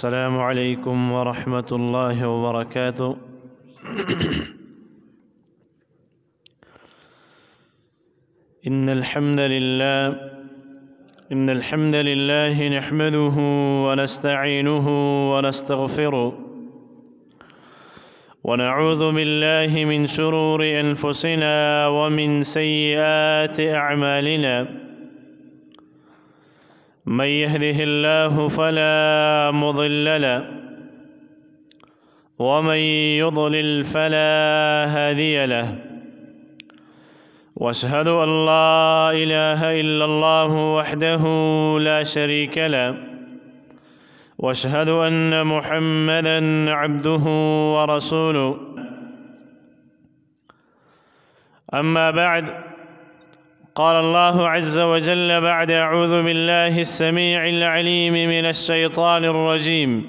السلام عليكم ورحمة الله وبركاته. إن الحمد لله نحمده ونستعينه ونستغفره ونعوذ بالله من شرور أنفسنا ومن سيئات أعمالنا. من يهده الله فلا مضل له ومن يضلل فلا هادي له، واشهد ان لا اله الا الله وحده لا شريك له، واشهد ان محمدا عبده ورسوله. اما بعد، قال الله عز وجل بعد أعوذ بالله السميع العليم من الشيطان الرجيم: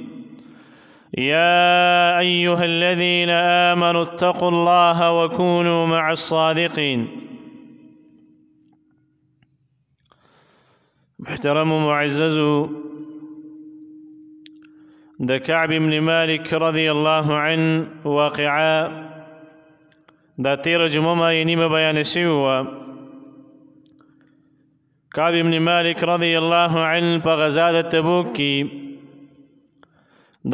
يا أيها الذين آمنوا اتقوا الله وكونوا مع الصادقين. محترم معزز د كعب بن مالك رضي الله عنه واقعا دا تیر جمعه ينیم بیان شوی. کعب بن مالک رضی اللہ عنہ په غزا د تبوک کې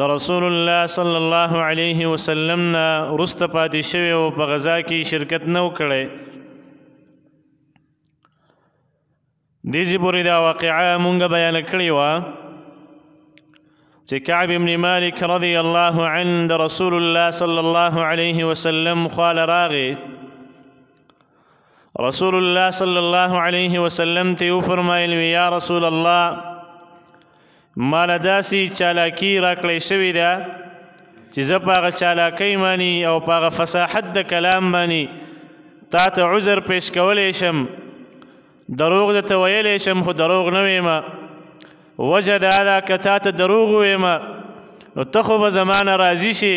د رسول الله صلی الله علیه وسلم نه وروسته پاتې شوی او په غزا کې شرکت نه وکړی. دې پورې دا واقعه مونږ بیان کړې وه چې کعب بن مالک رضی الله عنه د رسول الله صلی الله علیه وسلم خواله راغی. رسول الله صلی الله علیه وسلم ته وفرمایل: یا رسول الله، مال داسې چالاکي راکړی شوې ده چې زه په هغه چالاکۍ باندې او په هغه فصاحت د کلام باندې تا ته عذر پیش کولی شم، دروغ درته ویلی شم، خو دروغ نه ویم. وجه دا ده که تا ته دروغ وویم نو ته خو به زمانه راضي شي،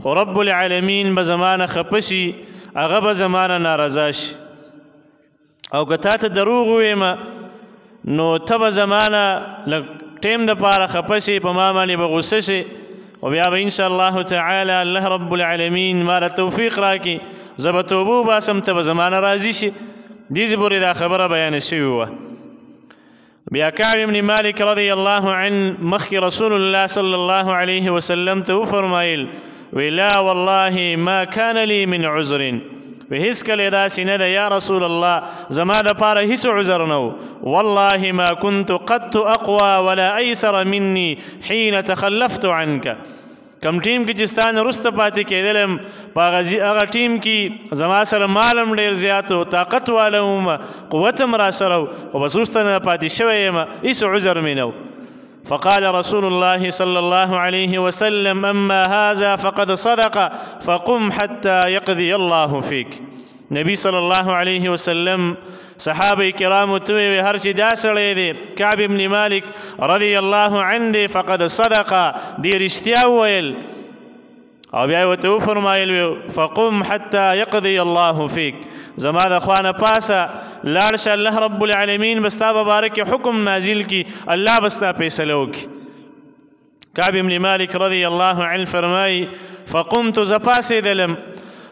خو رب العالمین به زمانه خفه شي، هغه به زمانه نارضا شي. او که تا ته دروغ وویم نو ته به زمانه لږ ټیم دپاره خفه شي، په ما باندې به غصه شي، او بیا به انشاءالله تعالی الله رب العالمین ما له توفیق راکړي، زه به توبه وباسم، ته به زمانه راضي شي. دې پورې دا خبره بیانه شوې وه. بیا کعب بن مالک رضی الله عنه مخکې رسول الله صلی الله علیه وسلم ته وفرمایل: لا والله ما كان لي من عذر، هیڅ کله داسې نه ده یا رسول الله زما دپاره هیڅ عذر نه و. والله ما كنت قط اقوى ولا ايسر مني حين تخلفت عنك. کم ټیم کې چې ستا نه وروسته پاتې کېدلم په هغه ټیم کې زما سره مالم ډېر زیات و، طاقت والا وم، قوت هم را سره و، خو بس وروسته نه پاتې شوی یم، هیڅ عذر مې نه و. فقال رسول الله صلى الله عليه وسلم: أما هذا فقد صدق فقم حتى يقضي الله فيك. نبی صلی الله علیه وسلم صحابه کرامو ته وی هر چې دا سړی دی کعب بن مالک رضی الله عنه دی فقد صدق، دی رښتیا وویل. او بیا یې ورته وفرمایل: فقم حتى يقضي الله فيك، زما د خوا نه پاسه لاړ شه، الله رب العالمین به ستا په باره کې حکم نازل کړي، الله به ستا فیصله وکړي. کعب بن مالک رضی الله عنه فرمایي: فقمت، زه پاڅېدلم،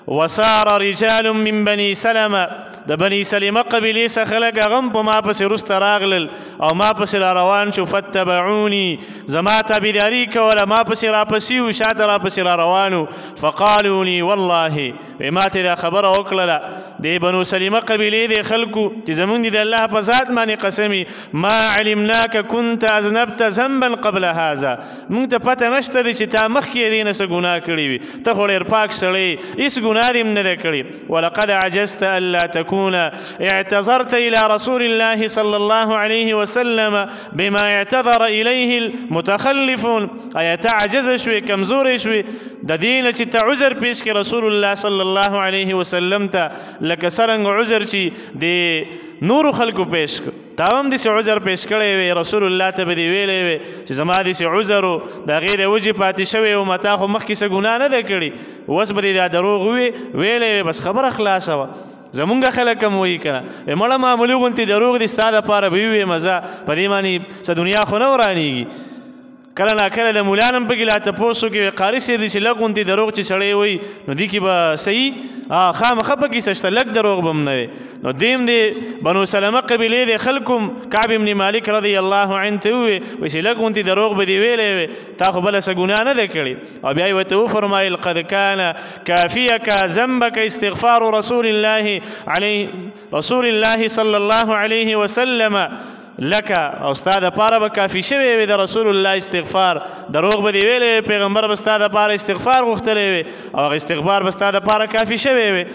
وسار رجال من بني سلمه، د بني سلمه قبیلې څخه خلک هغه هم په ما پسې وروسته راغلل او ما پسې را روان شو. فتبعوني، زما تابعداري کوله، ما پسې راپسې وو، شاته راپسې را روانو. فقالوا لي والله، ما ته دا خبره وکړله د بنو سلمه قبیلې د خلکو چې زمونږ دي د الله په ذات باندې قسمي: ما علمناک كنت اذنبت ذنبا قبل هذا، مونږ ته پته نشته دی چې تا مخکې دې نه څه ګناه کړې وي، ته خو ډېر پاک سړی، هېڅ ګناه دې هم نه ده کړې. ولقد عجزت الا تكون اعتذرت الى رسول الله صلى الله عليه وسلم بما اعتذر اليه المتخلفون. آیا ته عجز شوې، کمزورې شوې د دې نه چې ته عذر پیش کړې رسول الله صلی الله علیه وسلم ته، لکه څرنګه عذر چې د نورو خلکو پیش کړ، تا هم داسې عذر پیش کړی وی، رسول الله ته به دې ویلی وی چې زما داسې عذر و، د هغې د وجې پاتې شوی و، ما تا خو مخکې څه ګناه نه ده کړې، اوس به دې دا دروغ ویلی وی، بس خبره خلاصه وه. زمونږ خلک هم وایي که نه مړه معمولي غوندې دروغ دي ستا دپاره به ویې مزه په دې باندې څه دنیا خو نه ورانېږي. کله ناکله د مولا نه هم پکې لا تپوس وکړي قاري صاحب دي چې لږ غوندې دروغ چې سړی وایي نو دې کې به صحیح خامخا پکې څه شته لږ دروغ به هم نه وي نو دیم دی بنو سلمه قبیلې د خلکو کعب بن مالک رضی الله عنه ته ووایي چې لږ غوندې دروغ به دې ویلی وي تا خو بله څه ګناه نه ده کړې او بیا یې ورته وفرمایل قد کان کافیک ذنبک استغفار رسول الله صلی الله علیه وسلم لکه او ستا دپاره به کافي شوی وي د رسول الله استغفار دروغ به دې ویلی پیغمبر به ستا دپاره استغفار غوښتلی وي او هغه استغفار به ستا دپاره کافي شوی وي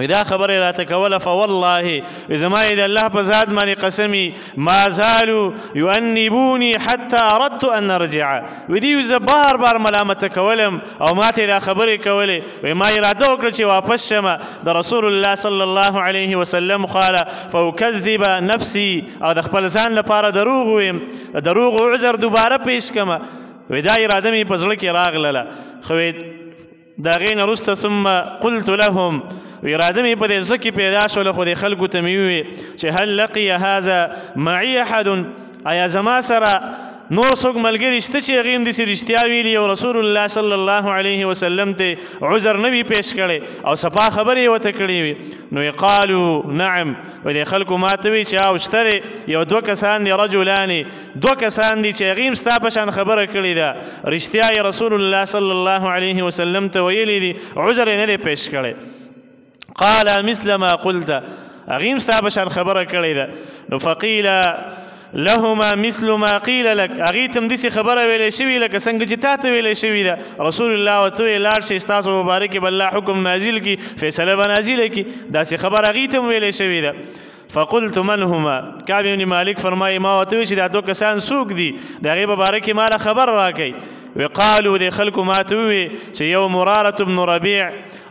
دا خبره راته کوله فوالله زما د الله په ذات باندې قسمي ما زالوا يؤنبوني حتى اردت ان ارجع ودي زه بار بار ملامته کولم او ماته دا خبرې کولې وای ما اراده وکړه چې واپس شمه د رسول الله صلی الله علیه وسلم قال فاكذب نفسي او د خپل ځان لپاره دروغ ویم دروغ عذر دوباره پیش کما وای دا اراده مې په زړه کې راغله خو دا غین وروسته ثم قلت لهم اراده مې په دې زړه کې پیدا شوله خو دې خلکو ته مې وویل چې هل لقي هذا معي احد آیا زما سره نور څوک ملګري شته چې هغې هم داسې رښتیا ویلي او رسول الله صلی الله علیه وسلم ته عذر نه وي پیش کړی او صفا خبرې یې ورته کړې وي نو قالو نعم و دې خلکو ما ته وایي چې او شته دی یو دوه کسان دي رجلانې دوه کسان دي چې هغې هم ستا په شان خبره کړې ده رښتیا یې رسول الله صلی الله علیه وسلم ته ویلي دي عذر یې نه دی پیش کړی قال مثل ما قلت اغیم ستا بشان خبره کړی ده نو فقیل لهما مثل ما قیل لك اغیتم دسی خبره ویلې شوي لکه څنګه چې تا ته ویلې شوي ده رسول الله ورته ویل لاړ شئ ستاسو مبارک به الله حکم نازل کړي فیصله به نازله کړي داسې خبره اغیتم ویلې شوي ده فقلت من هما کعب بن مالک فرمایي ما ورته ویل چې دا دوه کسان څوک دي د هغې په باره کې ماله خبر راکئ وقالوا دي خلکو ما ته وویل چې یو مرارة بن ربیع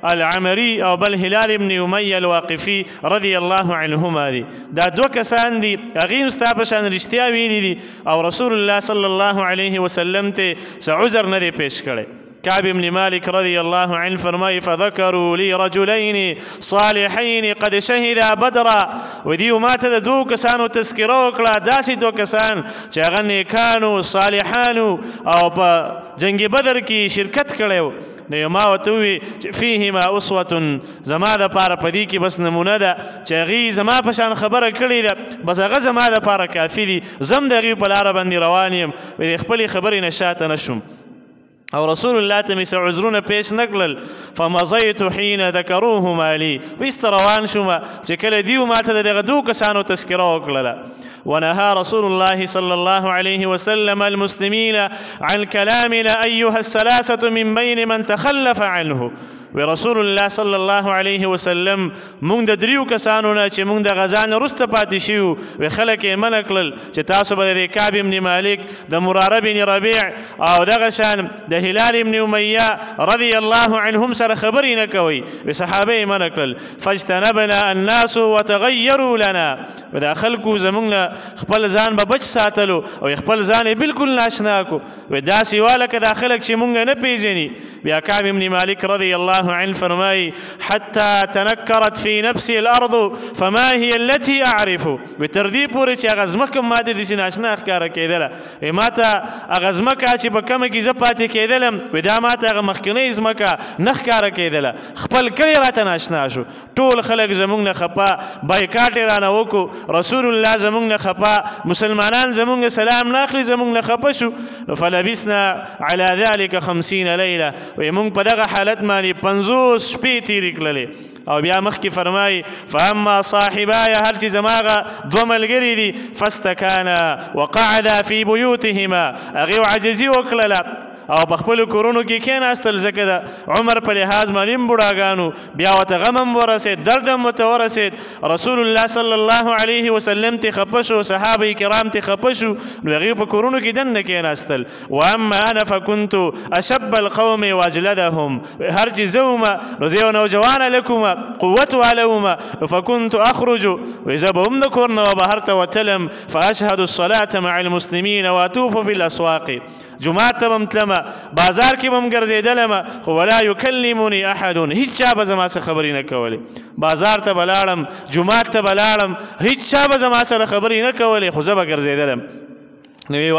العمري او بل هلال بن امیه الواقفي رضی الله عنهما دي دا دوه کسان دي هغې هم ستا په شان رښتیا ویلي دي او رسول الله صلی الله علیه وسلم ته څه عذر نه دی پیش کړی كعب بن مالك رضي الله عنه فرمای فذكروا لي رجلين صالحين قد شهدا بدرا ودیو ماته د دوه کسانو تذکره وکړه داسې دوه کسان چې هغه نیکانو صالحانو او په جنگ بدر کې شرکت کړی نو ما ورته وویل چې فیهما اسوة زما دپاره په دې کې بس نمونه ده چې هغې زما په شان خبره کړې ده بس هغه زما دپاره کافي دي زه هم د هغې په لاره باندې روان یم د خپلې خبرې نه شاته نه شوم او رسول الله ته مې څه عذرونه پیش نه کړل فمضیت حین ذکروهما لي ویسته روان شوم چې کله دیو ماته د دغه دوه کسانو تذکره وکړله ونهى رسول الله صلى الله عليه وسلم المسلمين عن كلامنا أيها الثلاثة من بين من تخلف عنه ورسول الله صلی الله علیه وسلم مونږ د دریو کسانو نه چې مونږ د غزا نه وروسته پاتې شوي وی خلک یې منع کړل چې تاسو به د کعب بن مالک د مراره بن ربیع او دغه شان د هلال بن امیه رضی الله عنهم سره خبرې نه کوئ وی صحابه یې منع کړل فاجتنبنا الناس وتغیروا لنا دا خلکو زمونږ نه خپل ځان به بچ ساتلو او خپل ځان یې بلکل ناشنا کو وی داسې واله که دا خلک چې مونږ نه پیژني بیا کعب بن مالک رضی الله عنه فرمای حتى تنكرت في نفسي الارض فما هي التي اعرف وتردی پورې چې هغه ځمکه ماته داسې ناشنا ښکاره کېدله ماته هغه ځمکه چې په کومه کې زه پاتې کېدلم دا ماته هغه مخکینۍ ځمکه نه ښکاره کېدله خپل کلی راته ناشنا شو ټول خلک زموږ نه خفه بایکاټ یې رانه وکړو رسول الله زموږ نه خفه مسلمانان زموږ سلام نه اخلي زموږ نه خفه شو فلبسنا على ذلك 50 ليله وی مونږ په دغه حالت باندې 50 شپې تېرې کړلې او بیا مخکې فرمایي فاما صاحبای هر چې زما هغه دوه ملګري دي فاستکانا وقعدا فی بیوتهما هغې عجزي وکړله او په خپلو کورونو کې کېناستل ځکه د عمر په لحاظ باندې بوډاګانو بیا ورته غم هم ورسېد درد هم ورته ورسېد رسول الله صلی الله علیه وسلم ته خفه شو صحابه کرام ته خفه شو نو هغې په کورونو کې دننه کېناستل واما انا فكنت اشب القوم واجلدهم هر چې زه وم نو زه یو نوجوان هلک وم قوت والی وم فكنت اخرج زه به هم د کور نه بهر ته وتلم فاشهد الصلاة مع المسلمین واطوف فی الاسواق جمعات ته بم تلمه بازار کې بم ګرځېدلم خو ولا یکلمني احد هیڅ چا به زما سره خبرې نه کولې بازار ته به لاړم جمعات ته به لاړم هیڅ چا به زما سره خبرې نه کولې خو زه به ګرځېدلم نو وی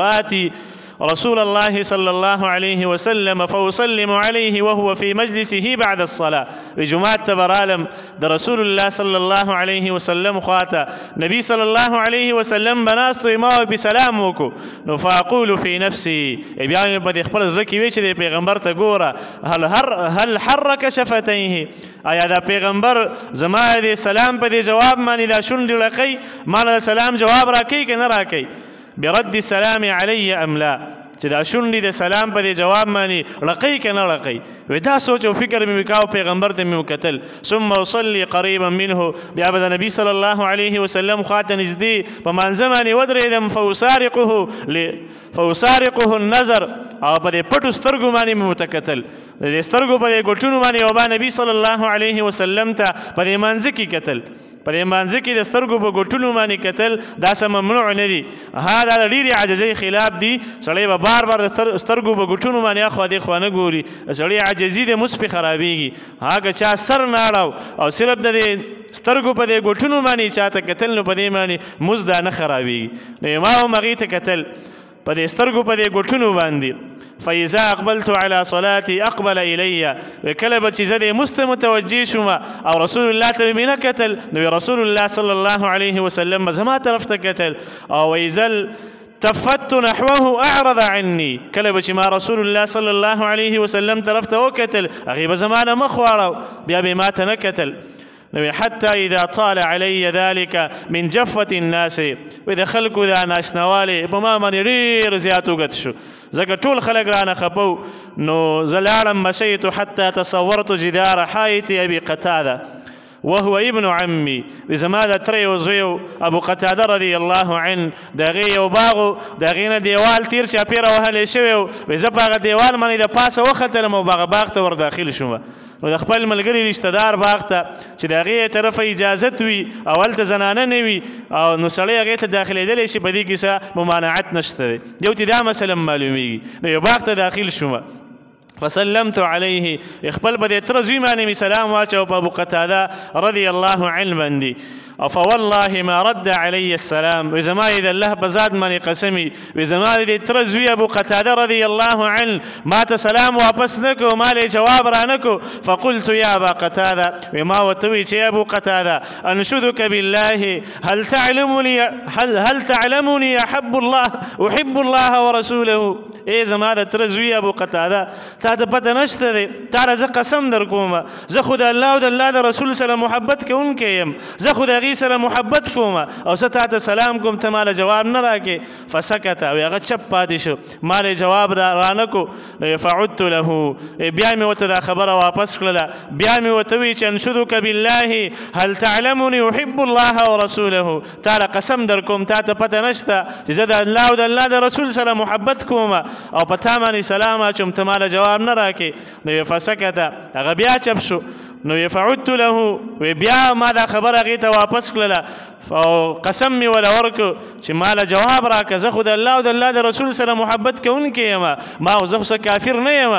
رسول الله صلى الله عليه وسلم فأسلم عليه وهو في مجلسه بعد الصلاة. جماعة تبرالم در رسول الله صلى الله عليه وسلم خواته نبي صلى الله عليه وسلم بناستو ما بسلام وکو نو فاقول في نفسي بیا په خپل زړه کې وی چې د پیغمبر ته ګوره هل حرك شفتيه آیا دا پیغمبر زما د سلام په دې جواب باندې دا شونډې لقي مال سلام جواب راکې که نه راکې برد السلام علی ام لا چې دا شونډې د سلام په دې جواب باندې لقي که نه لقي وی دا سوچ او فکر مې وکاو پیغمبر ته مې وکتل ثم اصلي قريبا منه بیا به د نبي صلی الله علیه وسلم خواته نږدې په مانځه باندې ودرېدم فأسارقه النظر او په دې پټو سترګو باندې مې متکتل د دې سترګو په دې ګوټونو باندې او با نبي صلی الله علیه وسلم ته په دې مانځه کې کتل په دې مانځه کې د سترګو په ګوټونو باندې کتل دا څه ممنوع نه دي دا د ډېرې عاجزۍ خلاف دي سړی به بار بار د سترګو په ګوټونو باندې اخوا دېخوا نه ګوري د سړی عاجزي د مس پې خرابېږي هغه چا سر نه اړو او صرف د دې سترګو په دې ګوټونو باندې چاته کتل نو په دې باندې مز دا نه خرابېږي نو ما هم هغې ته کتل په دې سترګو په دې ګوټونو باندې فإذا أقبلت على صلاتي أقبل إلي وكله به چې زه دې متوجه شوم او رسول الله ته مې نه کتل نو رسول الله صلی الله علیه وسلم زما طرف ته کتل او وإذا تفت نحوه أعرض عني کله به چې ما رسول الله صلی الله علیه وسلم طرف ته وکتل هغې به زما نه مخ واړو بیا به ما ته نه کتل حتى إذا طال علي ذلك من جفة الناس وإذا خلقوا ذا ناشنوالي بما من يرير زياتو قد شو ځکه ټول خلک رانه خپو نو زه لاړم مشيت حتى تصورت جدار حائط أبي قتادة وهو ابن عمي زما د ترې وزویو ابو قتاده رضی الله عنه د هغې یو باغ د هغې نه دیوال تیر چاپېره وهلی شوی و زه په هغه دیوال باندې د پاسه وختلم او هغه باغ ته ور داخل شوم نو د خپل ملګري رشته دار باغ ته چې د هغې طرفه اجازت وي او هلته زنانه نه وي او نو سړی هغې ته داخلېدلی شي په دې کې څه ممانعت نشته دی یو چې دا مثلا معلومیږي نو یو باغ ته داخل شوم فسلمت عليه خپل په دې تره زوی باندې مې سلام واچو په ابو قتاده رضی الله عنه باندې فوالله ما رد علي السلام وزما اذا الله بزاد من قسمي وزما دې تر زوی ابو قتاده رضی الله عنه ما ته سلام واپس نکو ما له جواب را نکو فقلت يا ابا قتاده وما وتوي چې ابو قتاده انشدك بالله هل تعلمني احب الله ورسوله اے زما د تر زوی ابو قتاده تا ته پته نشته دی تا زه قسم در کوم زه خو د الله او د الله د رسول سره محبت کوونکی یم زه خو د هغې سره محبت کوم او زه تا ته سلام کوم ته ماله جواب نه راکې فسکت او هغه چپ پاتې شو ماله جواب را نه کو فعدت له بیا مې ورته دا خبره واپس کړله بیا مې ورته وویل چې انشدک بالله هل تعلمني احب الله ورسوله تا له قسم در کوم تا ته پته نشته چې زه د الله او د الله د رسول سره محبت کوم او په تا باندې سلام اچوم ته ماله جواب نه راکې نو فسکت هغه بیا چپ شو نو فعدت له بیا ما دا خبره هغې ته واپس کړله او قسم مې وله ورکړو چې ماله جواب راکړه زه خو د الله او د الله د رسول سره محبت کوونکی یم ما خو زه خو کافر نه یم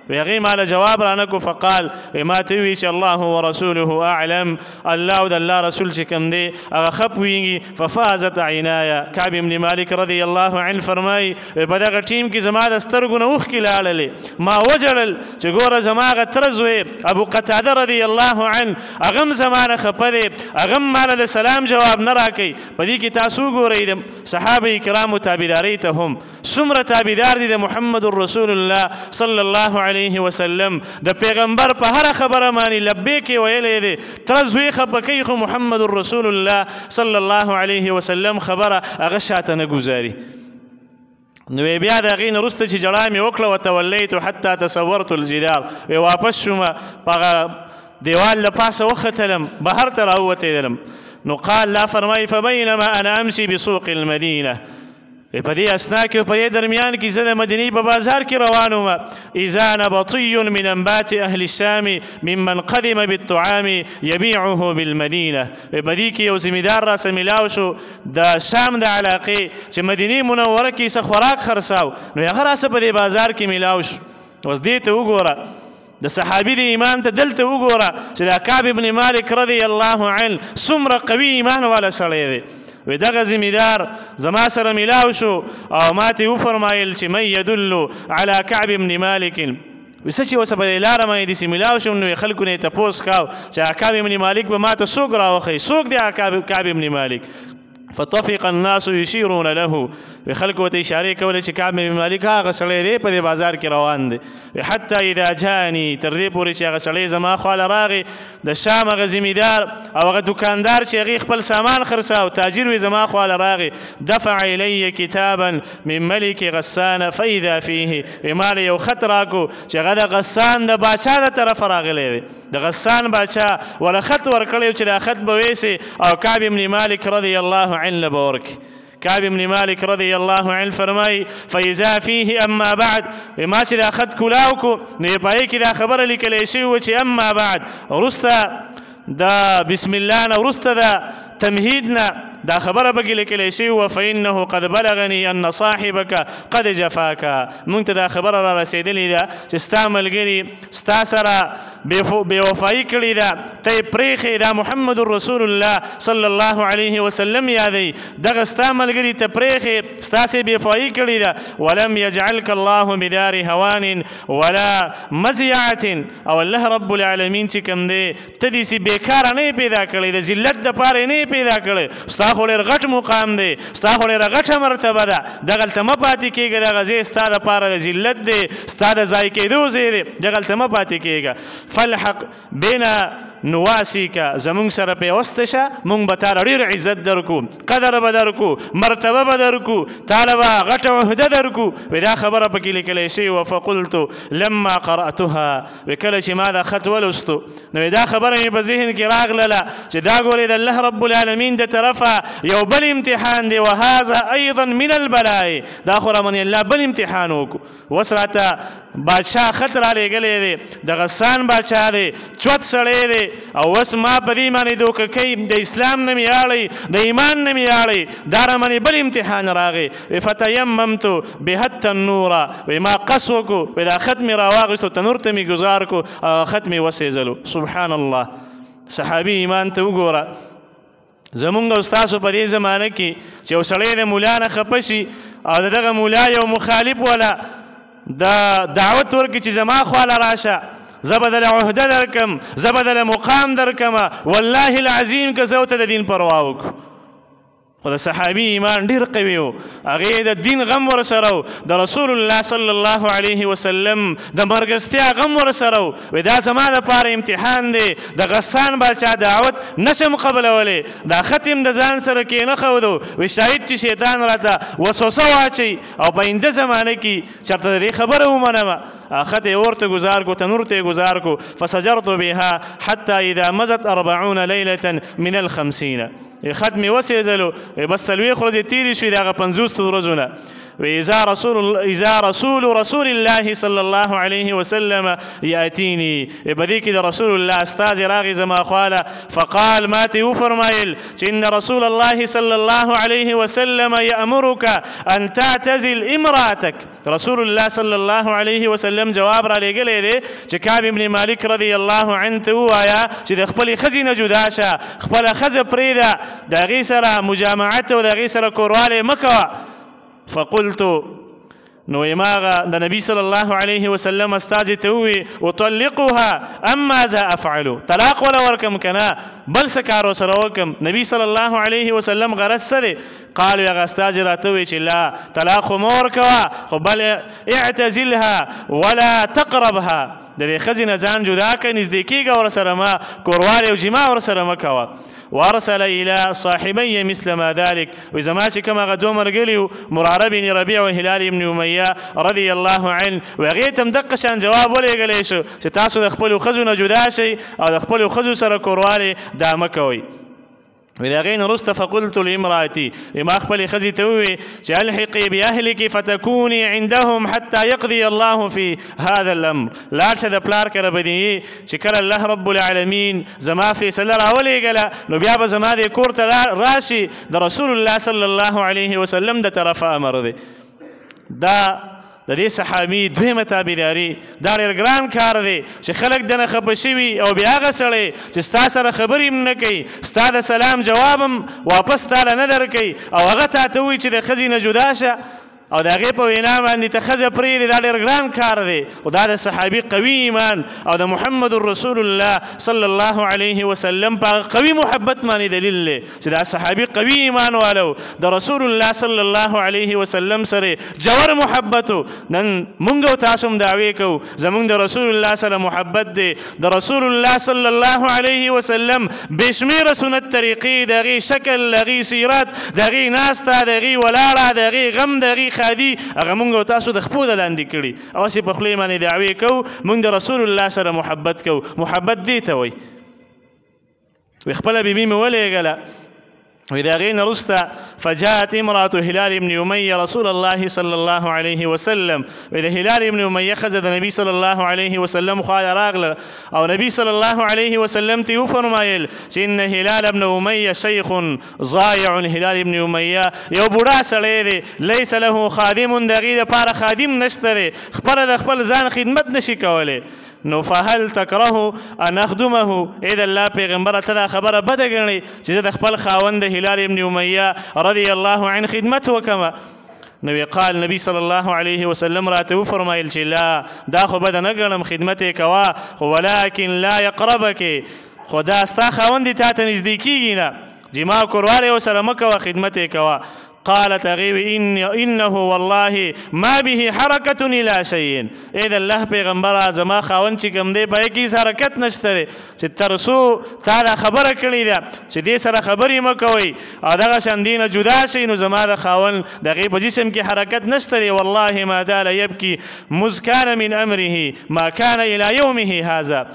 هغې ماله جواب را نکو فقال ما ته ووایي چې الله ورسوله اعلم الله او د الله رسول چې کوم دی هغه ښه پوهېږي ففازت عینایا کعب بن مالک رضی الله عنه فرمایي په دغه ټیم کې زما د سترګو نه اوښکې لاړلې ما وجړل چې ګوره زما هغه تره زوی ابو قتاده رضی الله عنه هغه هم زما نه خفه دی هغه هم ماله د سلام جواب نه راکوي په دې کې تاسو وګورئ د صحابه کرامو تابعدارۍ ته هم څومره تابعدار دي د محمد رسول الله صلی الله علیه وسلم د پیغمبر په هر خبره باندې لبیک ویلې دي تر زوی خپکی خو محمد رسول الله صلی الله علیه وسلم خبره هغه شاته نه گزاري نو بیا د هغې نه وروسته چې جړا مې وکړه وتولیت حتی تصورت الجدار واپس شوم په دیوال له پاسه وختلم بهر ته راووتېدلم نو قال لا فرمایي فبینما انا امشي بسوق المدینه په دې اسنا کې په دې درمیان کې زه د مدینې په بازار کې روان وم اذا نبطي من انبات اهل الشام ممن قدم بالطعام يبيعه بالمدینه په دې کې یو زمیندار راسه میلاو شو د شام د علاقې چې مدینې منوره کې څه خوراک خرڅاو نو هغه راسه په دې بازار کې میلاو شو اوس دې ته وګوره د صحابي د ایمان ته دلته وګوره چې دا کعب بن مالک رضی الله عنه څومره قوي ایمان والا سړی دی وی دغه ذمہدار زما سره ملاو شو او ماته وفرمایل چې من يدل على كعب بن مالک وسه چې اوس په لاره باندې دې ملاو شو نو خلکو نه تپوس کاو چې کعب بن مالک به ماته څوک راوخی څوک دی کعب بن مالک فطفق الناس يشيرون له خلکو ته اشاره کوله چې کعب بن مالک هغه سړی دی په بازار کې روان دی حتی اذا جاني تر دې پورې چې هغه سړی زما خواله راغی د شام هغه ذمہدار او هغه دکاندار چې هغه خپل سامان خرڅه او تاجر وي زما خواله راغی دفع الی کتابا من ملک غسان فاذا فيه مال یو خط راکو چې هغه د غسان د باچا د طرف راغلی دی د غسان باچا ولا خط ورکړی چې دا خط به ویسي او کعب بن مالک رضی الله عنه بورک كعب بن مالك رضي الله عنه فرمای فإذا فيه أما بعد ما چې دا خط کلاوکو نو پای کې دا خبره لیکلی شوی و چې أما بعد ورسته دا بسم الله نه ورسته دا تمهیدنا دا خبره بګی لیکلی شوی و فإنه قد بلغني أن صاحبك قد جفاك مونږ ته دا خبره را رسیدلې ده چې ستا ملګري ستا سره بے وفائی کړی دا ته پریخې دا محمد رسول الله صلی الله علیه وسلم یادی دغه ستا ملګری ته پریخې ستاسې بے وفائی کړی دا ولم يجعلك الله بدار هوان ولا مزيعه او الله رب العالمین چې کوم دی ته دې سي بیکار نه پیدا کړی د ذلت د پاره نه پیدا کړی ستا خو ډېر غټ مقام دی ستا خو ډېره غټه مرتبه ده دغلته مه پاتې کېږه دغه ځای ستا دپاره د ذلت دی ستا د ځای کېدو ځای دی دغلته مه پاتې کېږه فالحق بنا نواسیکا زمونږ سره پیوسته شه مونږ به تاله ډېر عزت درکو قدر به درکو مرتبه به درکو تاله به غټه عهده درکو وی دا خبره پکې لیکلی شوې وه فقلتو لما قرأتها وی کله چې ما دا خط ولوستو نو دا خبره مې په ذهن کې راغلله چې دا ګورې د الله رب العالمین د طرفه یو بل امتحان دی وهذا ایضا من البلاء دا خو رامنې الله بل امتحان وکړو اوس راته بادشاه خط را لېږلی دی د غسان بادشاه دی چوت سړی دی او اوس ما په دې باندې دوکه کوي د اسلام نه مې اړی د ایمان نه مې اړی دا رامنې بل امتحان راغی فتیممتو بها التنور وی ما قص وکړو وی دا خط مې راواغېستو تنور ته مې ګزار کړو خط مې وسېزلو سبحان الله صحابي ایمان ته وګوره زمونږ او ستاسو په دې زمانه کې چې یو سړی د مولا نه خفه شي او د دغه مولا یو مخالف ولا دا دعوت ورکړي چې زما خواله راشه زه به دله عهده درکم زه به دله مقام درکمه والله العظیم که زه ورته د دین پروا وکړو خو د صحابي ایمان ډېر قوي و هغې د دین غم ورسره و د رسول الله صلی الله علیه وسلم د مرګستیا غم ورسره و وی دا زما دپاره امتحان دی د غسان باچا دعوت نشم قبلولی دا ختم د ځان سره کېنښودو وی شاید چې شیطان راته وسوسه واچوي او په آینده زمانه کې چېرته د دې خبره ومنمه خط ورته گزار کو تنور ته گزار کو فسجرت بها حتى اذا مزت 40 ليله من ال50 خط می وسېزلو بس سلوي خرج تیری شوي دغه 50 ورځونه اذا رسول الله صلى الله عليه وسلم ياتيني بدی کې د رسول الله استاذ راغی زما خواله فقال ما ته وفرمایل چې ان رسول الله صلى الله عليه وسلم يأمرك ان تعتزل امراتك رسول الله صلی الله علیه وسلم جواب را لېږلی دی چې کعب بن مالک رضی الله عنه ته ووایه چې د خپلې ښځې نه جدا شه خپله ښځه پرېږده د هغې سره مجامعت او د هغې سره کوروالی مه کوه فقلتو نو یماغه د نبی صلی الله علیه وسلم استاذ ته ووی اطلقها ام ماذا افعل طلاق ولا ورکم کنه بل څه کار ورسره وکم نبی صلی الله علیه وسلم غرض څه دی قالو هغه استاذ راته وی چې لا طلاق خو مه ورکوه خو بل اعتزلها ولا تقربها د دې ښځې نه ځان جدا کړه نږدې کېږه ورسره مه کوروالی او جما ورسره مه کوه وارسل الى صاحبي مثل ما ذلك وزما چې کوم هغه دوه ملګري وو مراره بن ربيع او هلال بن امیه رضی الله عنه وهغې ته هم دقه شان جواب ولېږلی شو چې تاسو د خپلو ښځو نه جدا شئ او د خپلو ښځو سره کوروالی دا مه کوئ د هغې نه وروسته فقلت لامرأتي ما خپلې ښځې ته وویې چې الحقي باهلك فتكوني عندهم حتى يقضي الله في هذا الامر لاړ شه د پلار کره به دې چې کله الله رب العالمین زما فیصله راولېږله نو بیا به زما دې کور ته راشي د رسول الله صلی الله علیه وسلم د طرفه امر دی دا د دې صحابي دویمه تابعداري دا ډېر ګران کار دی چې خلک دنه خفه شوي او بیا هغه سړی چې ستا سره خبرې هم نه کوي ستا د سلام جواب هم واپس تاله نه درکوي او هغه تا ته وایي چې د ښځې نه جدا شه او د هغې په وینا باندې ته ښځه پرېږدې دا ډېر ګران کار دی خو دا د صحابي قوي ایمان او د محمد رسول الله صلی الله علیه وسلم په هغه قوي محبت باندې دلیل دی چې دا صحابي قوي ایمان والو د رسول الله صلی الله علیه وسلم سره جوړ محبت نن مونږ او تاسو هم دعوی کوو زمونږ د رسول الله سره محبت دی د رسول الله صلی الله علیه وسلم بشمیره سنت طریقې د هغې شکل د هغې سیرت د هغې ناسته د هغې ولاړه د هغې غم د هغې خادي هغه مونږ او تاسو د خپو د لاندې کړي او هسې په خولې باندې دعوې کوو مونږ د رسول الله سره محبت کوو محبت دې ته وایي وی خپله بیبي مې ولېږله وی د هغې نه وروسته فجاءت امرأة هلال بن امیه رسول الله صلی الله علیه وسلم وی د هلال بن امیه ښځه د نبي صلی الله علیه وسلم خواله راغله او نبي صلی الله علیه وسلم ته یې وفرمایل چې ان هلال بن امیه شیخ ضایع هلال بن امیه یو بوډا سړی دی لیس له خادم د هغې دپاره خادم نشته دی خپله د خپل ځان خدمت نشي کولی نو فهل تکره ان اخدمه اې د الله پیغمبره ته دا خبره بده ګڼې چې زه د خپل خاوند د هلال ابن امیه رضی الله عنه خدمت وکړم نو قال نبی صلی الله علیه وسلم راته وفرمایل چې لا دا خو بده نه ګڼم خدمت یې کوه خو ولکن لا یقربک خو دا ستا خاوند دې تا ته نږدې کېږي نه جما کوروالی ورسره مه کوه خدمت یې کوه قالت غیب انه والله ما به حرکت الى شیء اې د الله پیغمبره زما خاوند چې کوم دی په هغې کې هېڅ حرکت نشته دی چې تر څو تا دا خبره کړې ده چې دې سره خبرې مه کوئ او دغه شان دې نه جدا شئ نو زما د خاوند د هغې په جسم کې حرکت نشته دی والله ما زال یبکي مذ کان من امره ما کان الى یومه هذا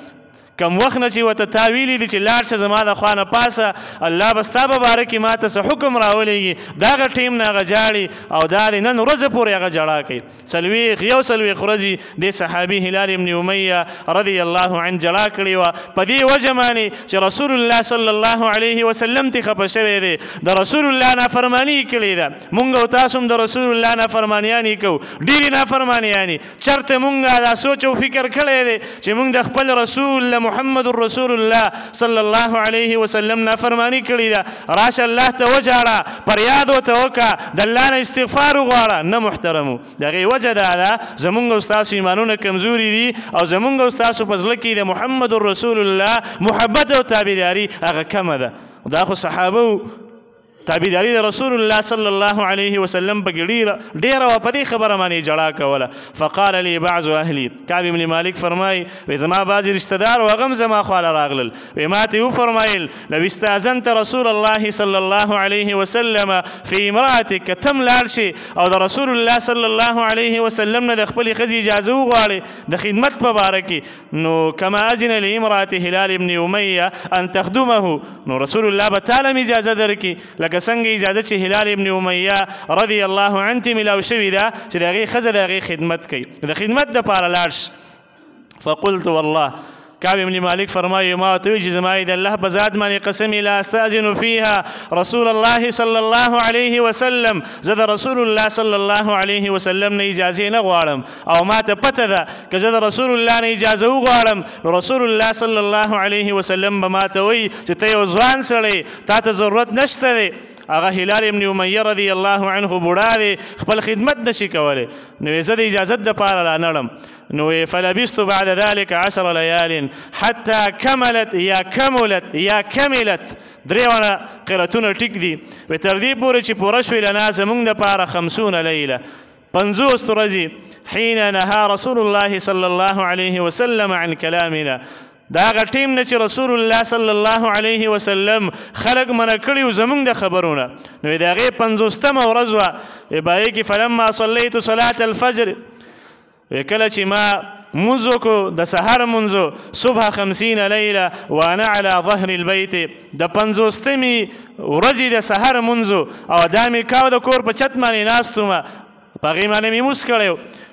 کم وخت نه چې ورته تا ویلي دي چې لاړ شه زما د خوا نه پاسه الله به ستا په باره کې ما ته څه حکم راولېږي د هغه ټیم نه هغه جاړي او دا د نن ورځې پورې هغه ژړا کوي یو څلوېښت ورځې دې صحابي هلال ابن امیه رضی الله عنه ژړا کړې وه په دې وجه باندې چې رسول الله صلی الله علیه وسلم ته خفه شوی دی د رسول الله نافرماني یې کړې ده مونږ او تاسو هم د رسول الله نافرمانیانې کوو ډېرې نافرمانیانې چېرته مونږ دا سوچ او فکر کړی دی چې مونږ د خپل رسول محمد رسول الله صلی الله علیه وسلم نافرمانی کړې ده راشه الله ته وجاړه فریاد ورته وکړه د الله نه استغفار وغواړه نه محترمو د هغې وجه دا ده زمونږ او ستاسو ایمانونه کمزوري دي او زمونږ او ستاسو په زړه کې د محمد رسول الله محبت او تابعداري هغه کمه ده دا خو صحابه تابعداري د رسول الله صلی الله علیه وسلم په کې ډېره وه په دې خبره باندې ژړا کوله فقال لي بعض اهلي کعب بن مالک فرمایي وی زما بعضې رشته دار و هغه هم زما خواله راغلل وی ما ته یې وفرمایل لو استاذنت رسول الله صلی الله علیه وسلم فی امرأتک که تم لاړ شي او د رسول الله صلی الله علیه وسلم نه د خپلې ښځې اجازه وغواړې د خدمت په باره کې نو کما اذن لامرأة هلال ابن امیه ان تخدمه نو رسول الله به تا هم اجازه درکړي لکه څنګه اجازه چې هلال ابن امیه رضی الله عنه ته میلاو شوې ده چې د هغې ښځه د هغې خدمت کوي د خدمت دپاره لاړ شي فقلت والله کعب ابن مالک فرمایي ما ورته وویل چې زما د الله په ذات باندې قسم لا استاذن فیها رسول الله صلی الله علیه وسلم زه د رسول الله صلی الله علیه وسلم نه اجازې نه غواړم او ما ته پته ده که زه د رسول الله نه اجازه وغواړم نو رسول الله صلی الله علیه وسلم به ما ته وایي چې ته یو ځوان سړی تا ته ضرورت نشته دی هغه هلال ابن امیه رضی الله عنه بوډا دی خپل خدمت نشي کولی نو زه د اجازت دپاره را نړم نو فلبست بعد ذلك 10 ليال حتى كملت یا کملت درېونه قرتونه ټیک دي و تر دې پورې چې پوره شوې لنا زمونږ دپاره 50 لیله 50 ورځې حين نهى رسول الله صلی الله علیه وسلم عن کلامنا دا هغه ټیم نه چې رسول الله صلی الله علیه وسلم خلق منع کړي و زمونږ د خبرونه نو د هغې 50مه ورځ وه په هغې کې فلما صلیت صلاة الفجر کله چې ما منځ وکړو د سحر منځ صبح 50 لیله وانا على ظهر البیت د 50مې ورځې د سحر منځ او دا مې کاوه د کور په چت باندې ناست وم په هغې باندې مې مونځ کړی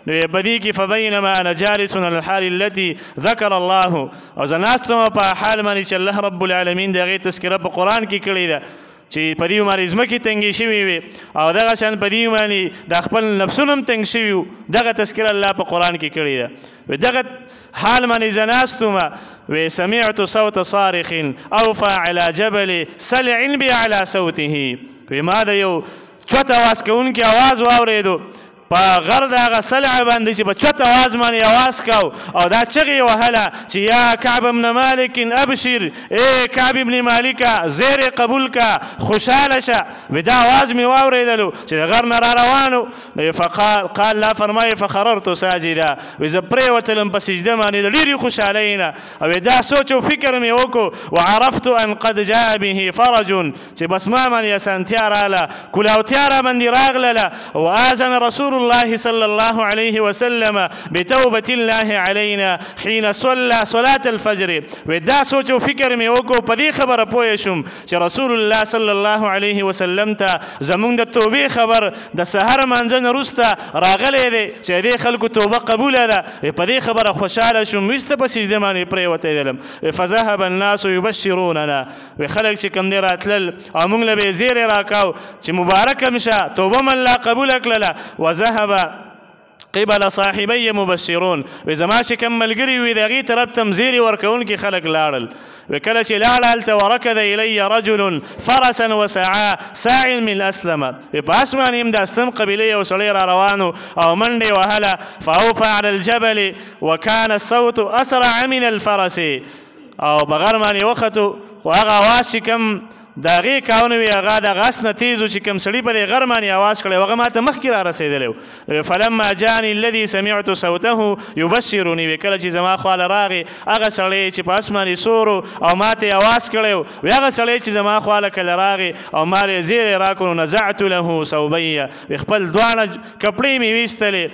نو په دې کې فبینما انا جالس على الحال التي ذكر الله او زه ناست وم په حال باندې چې الله رب العالمین د هغې تذکره په قرآن کې کړې ده چې په دې باندې ځمکې تنګې شوي وي او دغه شان په دې باندې د خپل نفسونه هم تنګ شوي وو دغه تذکره الله په قرآن کې کړې ده دغه حال باندې زه ناست وم سمعت صوت صارخ اوفى على جبل سلع بعلى صوته ما د یو چوت اواز کوونکی اواز واورېدو په غر د هغه سلع باندې چې په چوت اواز باندې اواز کو او دا چغې وهله چې یا کعب بن مالک ابشر ای کعب بن مالک زیر قبول کا خوشحاله شه دا اواز مې واورېدلو چې د غر نه را روانو قال لا فرمایي فخررت ساجدا زه پرېوتلم په سجده باندې د ډېرې خوشحالۍ نه او دا سوچ او فکر مې وکړو وعرفت ان قد جاء به فرج چې بس ما باندې اسانتیا راغله کلاوتیا را باندې راغله واذن رسول الله صلى الله عليه وسلم بتوبة الله علينا حين صلى صلاة الفجر ودا سوچ او فکر مې وکړو په دې خبره پوه شوم چې رسول الله صلى الله عليه وسلم ته زمونږ د توبې خبر د سحر مانځه نه وروسته راغلی دی چې دې خلکو توبه قبوله ده په دې خبره خوشحاله شوم وروسته په سجده باندې پرېوتېدلم فذهب الناس يبشروننا خلک چې کوم دی راتلل او موږ له به یې زیری راکاو چې مبارکه م شه توبه م الله قبوله کړله وذهب قبل صاحبي مبشرون زما چې کوم ملګري وي د هغې طرف ته م زیري ورکوونکي خلک لاړل وکله چې لاړه هلته ورکض الی رجل فرسا وسعا ساع من اسلم په اسمان یم د اسلم قبیله یو سړی را روانو او منډې وهله فاوفى على الجبل وكان الصوت اسرع من الفرس او بغیر باندې وختو خو هغه اواز چې کوم د هغې کاونه وي هغه د غس نه تیز و چې کوم سړي په دې غر باندې اواز کړی هغه ما ته مخکې را رسېدلی و فلما جاني الذي سمعت صوته يبشرني کله چې زما خواله راغی هغه سړی چې په اسماني سورو او ما ته اواز کړی و هغه سړی چې زما خواله کله راغی او ما یې زیری راکړو نزعت له ثوبیه خپل دواړه کپړې مې ویستلې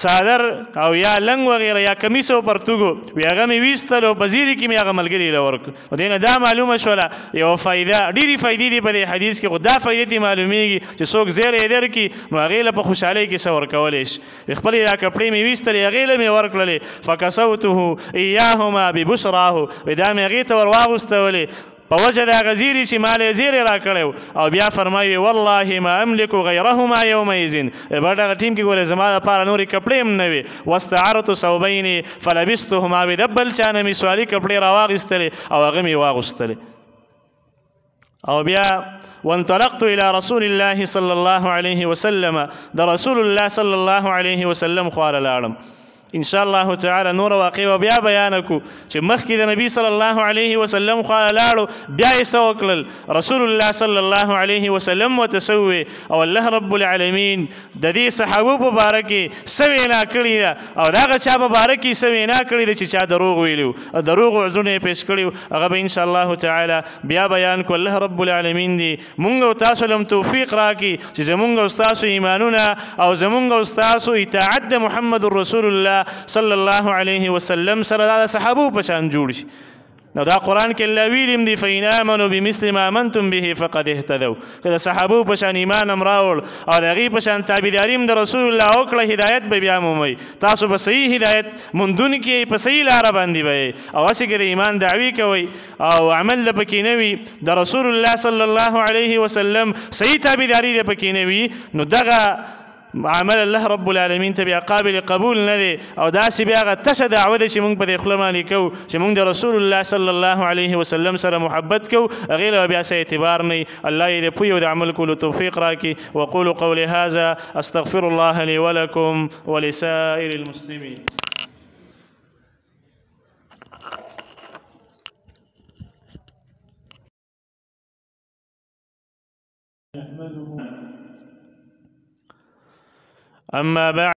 څادر او یا لنګ وغیره یا کمیس او پرتوګو وی هغه مې ویستلو په زیري کې مې هغه ملګري له ورکړو دې نه دا معلومه شوله یوه فایده ډېرې فایدې دي په دې حدیث کې خو دا فایدې ته معلومیږي چې څوک زیری یې درکړي نو هغې له په خوشحالۍ کې څه ورکولی شي خپلې دا کپړې مې ویستلې هغې له مې ورکړلې فکسوته ایاهما ببشراه دا مې هغې ته ور واغوستولې په وجه د هغه زیري چې ما له یې زیری را کړی او بیا فرمایي والله ما املک غیرهما یومئذ په دغه ټیم کې ګورې زما دپاره نورې کپړې هم نه وي واستعرت ثوبین فلبستهما د بل چا نه مې سوالي کپړې را واخیستلې او هغه مې واغوستلې او بیا وانطلقت الى رسول الله صلى الله عليه وسلم د رسول الله صلى الله عليه وسلم خواله لاړم ان شاء الله تعالی نور واقع بیا بیان کو چې مخکې د نبی صلی الله علیه وسلم خواله لاړو بیا یې څه وکړل رسول الله صلی الله علیه وسلم وتسوي او الله رب العالمین د دې صحابو په باره کې څه وینا کړې ده او د هغه چا په باره کې څه وینا کړې ده چې چا دروغ ویلي او دروغ عذرونه یې پیش کړي هغه به ان شاء الله تعالی بیا بیان کو الله رب العالمین دی مونږ او تاسو لم توفیق راکړي چې زمونږ او تاسو ایمانونه او زمونږ او تاسو اطاعت د محمد رسول الله صلی الله علیه وسلم سره د صحابو په شان جوړ شي نو دا قرآن کې الله ویلیم دی فإن آمنوا بمثل ما آمنتم به فقد اهتدوا که د صحابو په شان ایمان هم راوړ او د هغې په شان تابعداري هم د رسول الله وکړه هدایت به بیا مومئ تاسو به صحیح هدایت موندونکي په صحیح لاره باندې به او هسې که د ایمان دعوی کوئ او عمل د پکې نه وي د رسول الله صلی الله علیه وسلم صحیح تابعداري د پکې نه وي نو دغه عمل الله رب العالمین ته بیا قابل قبول نه دی او داسې بیا هغه تشه دعوه ده چې موږ په دې خوله باندې کوو چې موږ د رسول الله صلی الله علیه وسلم سره محبت کوو هغې له بیا څه اعتبار نه وي الله یې د پوهې او د عمل کولو توفیق راکړي وقولوا قولي هذا استغفر الله لي ولكم ولسائر المسلمين أما بعد